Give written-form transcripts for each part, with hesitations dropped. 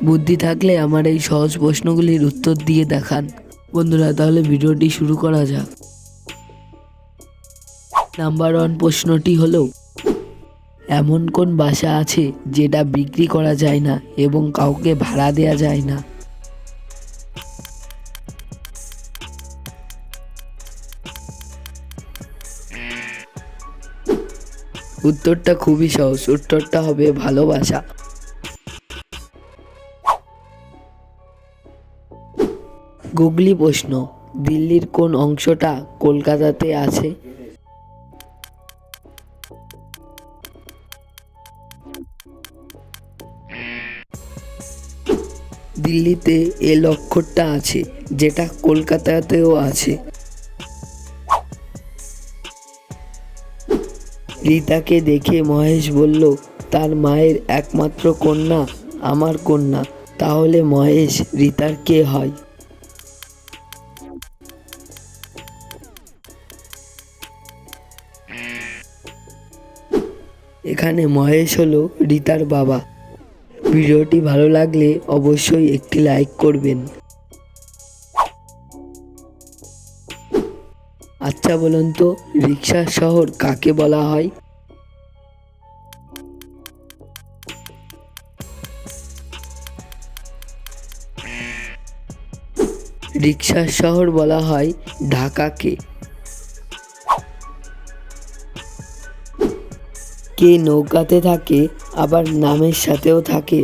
বুদ্ধি থাকলে আমার এই সহজ প্রশ্নগুলির উত্তর দিয়ে দেখান। বন্ধুরা, তাহলে ভিডিওটি শুরু করা যাক। নাম্বার 1 প্রশ্নটি হলো, এমন কোন বাসা আছে যেটা বিক্রি করা যায় না এবং কাউকে ভাড়া দেওয়া যায় না? উত্তরটা খুবই সহজ, উত্তরটা হবে ভালোবাসা। গুগলি প্রশ্ন, দিল্লির কোন অংশটা কলকাতাতে আছে? দিল্লিতে এল অক্ষরটা আছে যেটা কলকাতাতেও আছে। রীতাকে দেখে মহেশ বলল, তার মায়ের একমাত্র কন্যা আমার কন্যা, তাহলে মহেশ রীতার কে হয়? এখানে মহেশ হলো রীতার বাবা। ভিডিওটি ভালো লাগলে অবশ্যই একটি লাইক করবেন। আচ্ছা বলুন তো, রিক্সার শহর কাকে বলা হয়? রিক্সার শহর বলা হয় ঢাকাকে। কে নৌকাতে থাকে আবার নামের সাথেও থাকে?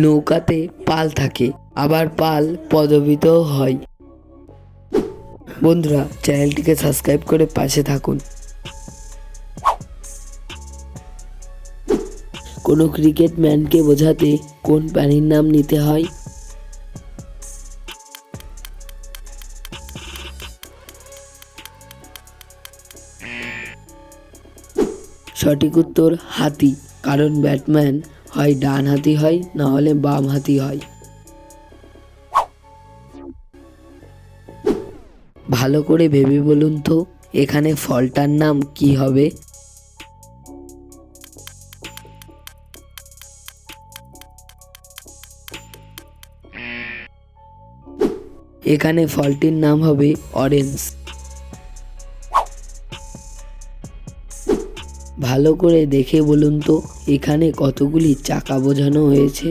নৌকাতে পাল থাকে, আবার পাল পদবিতেও হয়। বন্ধুরা, চ্যানেলটিকে সাবস্ক্রাইব করে পাশে থাকুন। কোনো ক্রিকেট ম্যানকে বোঝাতে কোন প্রাণীর নাম নিতে হয়? সঠিক উত্তর হাতি, কারণ ব্যাটম্যান হয় ডান হাতি হয়, না হলে বাম হাতি হয়। ভালো করে ভেবে বলুন তো, এখানে ফলটার নাম কি হবে? এখানে ফলটির নাম হবে অরেঞ্জ। ভালো করে দেখে বলুন তো, এখানে কতগুলি চাকা বোঝানো হয়েছে?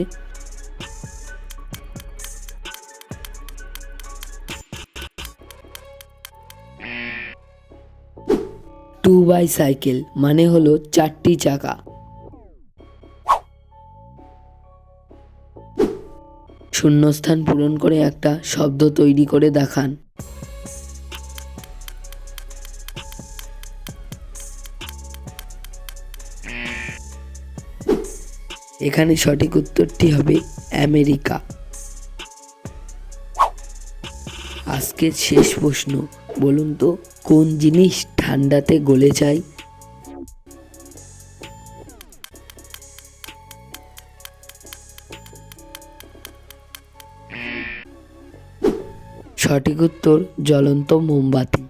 টু বাই সাইকেল মানে হলো 4টি চাকা। শূন্যস্থান পূরণ করে একটা শব্দ তৈরি করে দেখান। এখানে সঠিক উত্তরটি হবে আমেরিকা। আজকের শেষ প্রশ্ন, বলুন তো, কোন জিনিস ঠান্ডাতে গলে যায়? সঠিক উত্তর জ্বলন্ত মোমবাতি।